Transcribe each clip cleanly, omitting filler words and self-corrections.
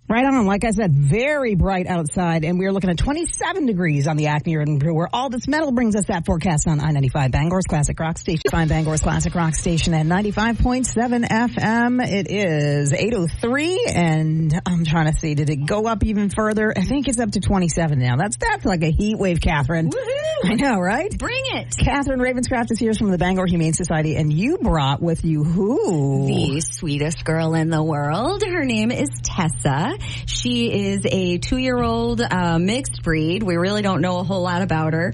Right on. Like I said, very bright outside, and we're looking at 27 degrees on the Acme Urban Brewer. All this metal brings us that forecast on I-95, Bangor's Classic Rock Station. Find Bangor's Classic Rock Station at 95.7 FM. It is 8:03, and I'm trying to see, did it go up even further? I think it's up to 27 now. That's like a heat wave, Kathryn. Woohoo! I know, right? Bring it. Kathryn Ravenscraft is here from the Bangor Humane Society, and you brought with you who? The sweetest girl in the world. Her name is Tessa. She is a 2-year-old mixed breed. We really don't know a whole lot about her.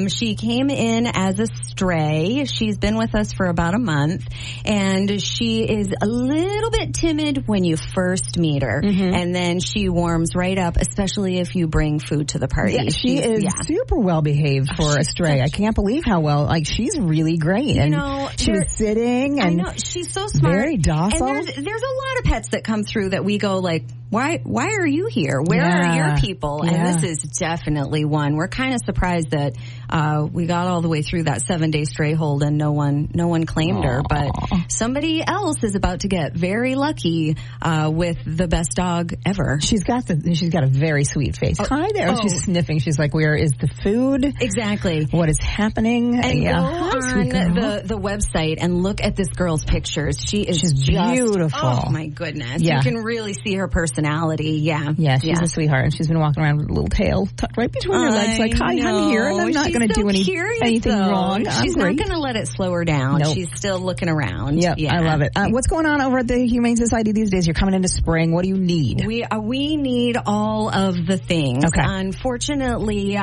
She came in as a stray. She's been with us for about a month, and she is a little bit timid when you first meet her, and then she warms right up, especially if you bring food to the party. Yeah, she is super well behaved for a stray. I can't believe how well. Like, she's really great. And she was sitting, and I know, she's so smart, very docile. And there's a lot of pets that come through that we go like, why are you here? Where are your people? And this is definitely one. We're kind of surprised that we got all the way through that 7-day stray hold and no one claimed her. But somebody else is about to get very lucky with the best dog ever. She's got a very sweet face. Hi there. She's sniffing. She's like, where is the food? Exactly. What is happening? And go on the website and look at this girl's pictures. She's beautiful. Oh my goodness. You can really see her personality. Yeah, she's a sweetheart, and she's been walking around with a little tail tucked right between her legs, like, hi, I'm here, and I'm not going to do anything wrong. She's not going to let it slow her down. Nope. She's still looking around. Yep, I love it. What's going on over at the Humane Society these days? You're coming into spring. What do you need? We need all of the things. Okay. Unfortunately,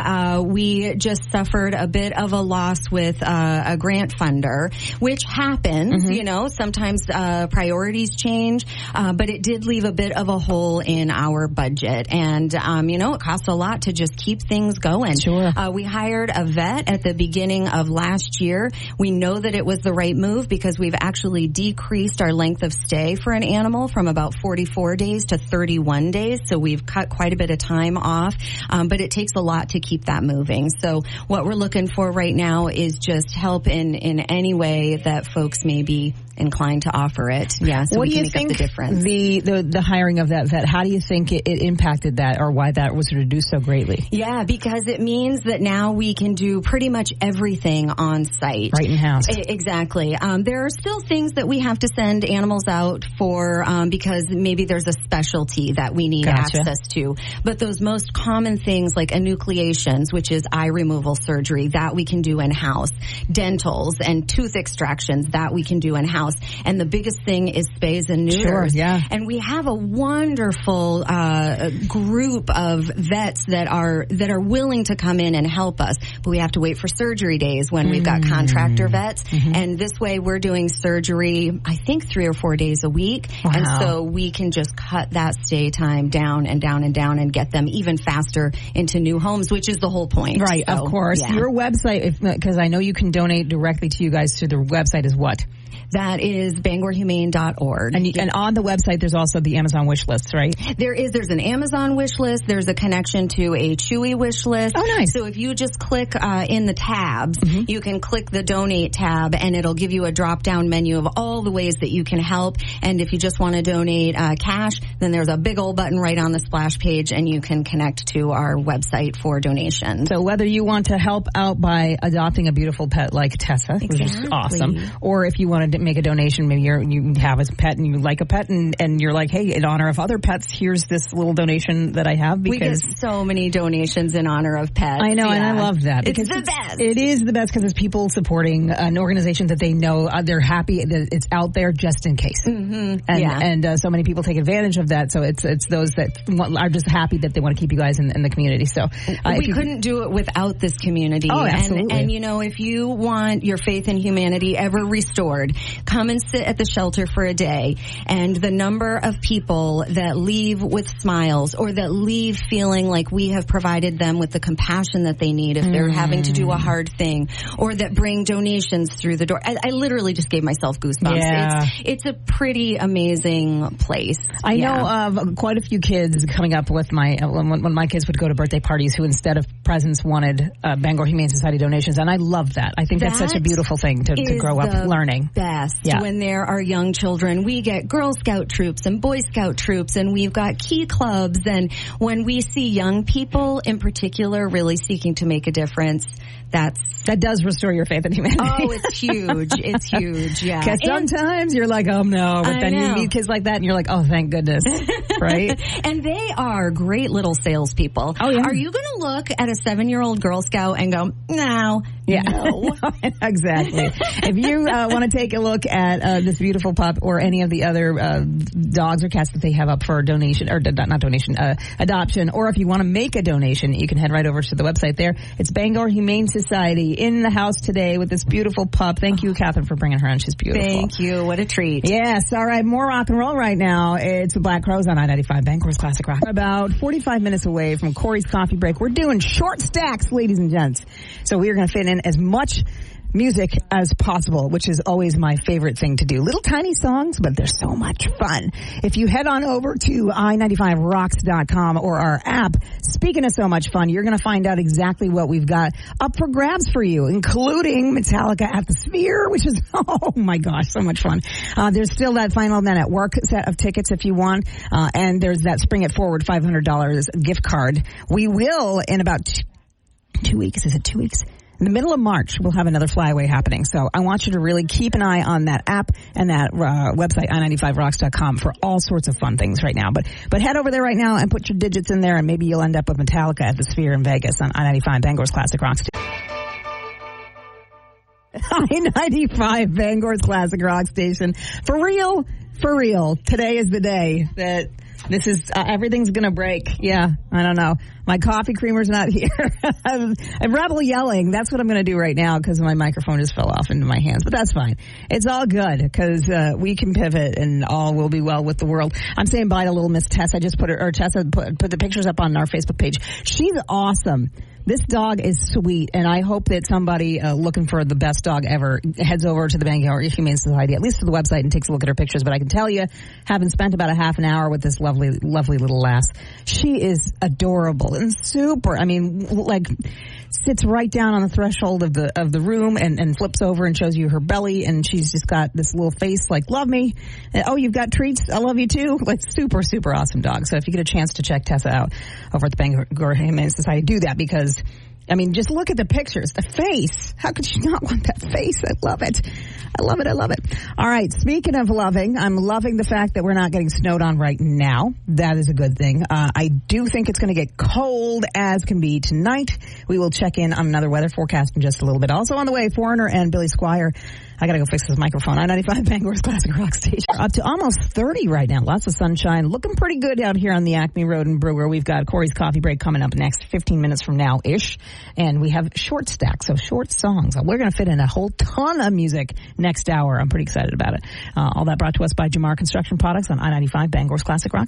we just suffered a bit of a loss with a grant funder, which happens. Sometimes priorities change, but it did leave a bit of a hole in our budget, and it costs a lot to just keep things going. Sure. We hired a vet at the beginning of last year. We know that it was the right move because we've actually decreased our length of stay for an animal from about 44 days to 31 days. So we've cut quite a bit of time off, but it takes a lot to keep that moving. So what we're looking for right now is just help in any way that folks may be inclined to offer it. Yeah, so what we do can you make think up the difference. The hiring of that vet, how do you think it impacted that, or why that was reduced so greatly? Yeah, because it means that now we can do pretty much everything on site. Right in-house. Exactly. There are still things that we have to send animals out for because maybe there's a specialty that we need access to. But those most common things like enucleations, which is eye removal surgery, that we can do in-house. Dentals and tooth extractions, that we can do in-house. And the biggest thing is spays and neuters. Sure, yeah. And we have a wonderful group of vets that are willing to come in and help us. But we have to wait for surgery days when we've got contractor vets. And this way we're doing surgery, I think 3 or 4 days a week. Wow. And so we can just cut that stay time down and down and down and get them even faster into new homes, which is the whole point. Right, so, of course. Yeah. Your website, because I know you can donate directly to you guys through the website, is what? That is bangorhumane.org. And on the website, there's also the Amazon wish list, right? There's an Amazon wish list. There's a connection to a Chewy wish list. Oh, nice. So if you just click in the tabs, you can click the donate tab, and it'll give you a drop-down menu of all the ways that you can help. And if you just want to donate cash, then there's a big old button right on the splash page, and you can connect to our website for donations. So whether you want to help out by adopting a beautiful pet like Tessa, which is awesome, or if you want to make a donation, maybe you have a pet and you like a pet, and you're like, hey, in honor of other pets, here's this little donation that I have. Because we get so many donations in honor of pets. I know, and I love that. Because it's the best. It is the best because it's people supporting an organization that they know they're happy that it's out there just in case. And so many people take advantage of that. So it's those that are just happy that they want to keep you guys in the community. So we couldn't do it without this community. Oh, absolutely. And if you want your faith in humanity ever restored, come and sit at the shelter for a day. And the number of people that leave with smiles, or that leave feeling like we have provided them with the compassion that they need if they're having to do a hard thing, or that bring donations through the door. I literally just gave myself goosebumps. Yeah. It's a pretty amazing place. I know of quite a few kids coming up with when my kids would go to birthday parties, who instead of presence wanted Bangor Humane Society donations, and I love that. I think that's such a beautiful thing to grow up learning. Best when there are young children. We get Girl Scout troops and Boy Scout troops, and we've got key clubs. And when we see young people in particular really seeking to make a difference, that does restore your faith in humanity. Oh, it's huge. It's huge, yeah. Because sometimes you're like, oh no, but then you meet kids like that and you're like, oh, thank goodness, right? And they are great little salespeople. Oh, yeah. Are you going to look at a 7-year-old Girl Scout and go, no? Yeah, no. Exactly. If you want to take a look at this beautiful pup or any of the other dogs or cats that they have up for donation, or not donation, adoption, or if you want to make a donation, you can head right over to the website there. It's Bangor Humane Society in the house today with this beautiful pup. Thank you, Kathryn, for bringing her in. She's beautiful. Thank you. What a treat. Yes. All right. More rock and roll right now. It's Black Crowes on I-95 Bangor's Classic Rock. About 45 minutes away from Cori's coffee break. We're doing short stacks, ladies and gents. So we are going to fit in as much music as possible, which is always my favorite thing to do. Little tiny songs, but they're so much fun. If you head on over to i95rocks.com or our app, speaking of so much fun, you're going to find out exactly what we've got up for grabs for you, including Metallica at the Sphere, which is, oh my gosh, so much fun. There's still that Final Men at Work set of tickets if you want, and there's that Spring It Forward $500 gift card. We will, in about 2 weeks, is it 2 weeks? In the middle of March, we'll have another flyaway happening. So I want you to really keep an eye on that app and that website, i95rocks.com, for all sorts of fun things right now. But head over there right now and put your digits in there, and maybe you'll end up with Metallica at the Sphere in Vegas on I-95 Bangor's Classic Rock Station. I-95 Bangor's Classic Rock Station. For real. Today is the day that this is, everything's gonna break. Yeah, I don't know. My coffee creamer's not here. I'm rebel yelling. That's what I'm gonna do right now because my microphone just fell off into my hands. But that's fine. It's all good because we can pivot and all will be well with the world. I'm saying bye to little Miss Tess. I just put the pictures up on our Facebook page. She's awesome. This dog is sweet, and I hope that somebody looking for the best dog ever heads over to the Bangor Humane Society, at least to the website, and takes a look at her pictures. But I can tell you, having spent about a half an hour with this lovely, lovely little lass, she is adorable and super. I mean, like, sits right down on the threshold of the room and flips over and shows you her belly, and she's just got this little face like, love me. Oh, you've got treats? I love you too. Like, super, super awesome dog. So if you get a chance to check Tessa out over at the Bangor Humane Society, do that because, I mean, just look at the pictures. The face. How could you not want that face? I love it. I love it. I love it. All right. Speaking of loving, I'm loving the fact that we're not getting snowed on right now. That is a good thing. I do think it's going to get cold as can be tonight. We will check in on another weather forecast in just a little bit. Also on the way, Foreigner and Billy Squire. I got to go fix this microphone. I-95 Bangor's Classic Rock Station. Up to almost 30 right now. Lots of sunshine. Looking pretty good out here on the Acme Road in Brewer. We've got Cori's coffee break coming up next 15 minutes from now-ish. And we have short stacks, so short songs. We're going to fit in a whole ton of music next hour. I'm pretty excited about it. All that brought to us by Jamar Construction Products on I-95 Bangor's Classic Rock.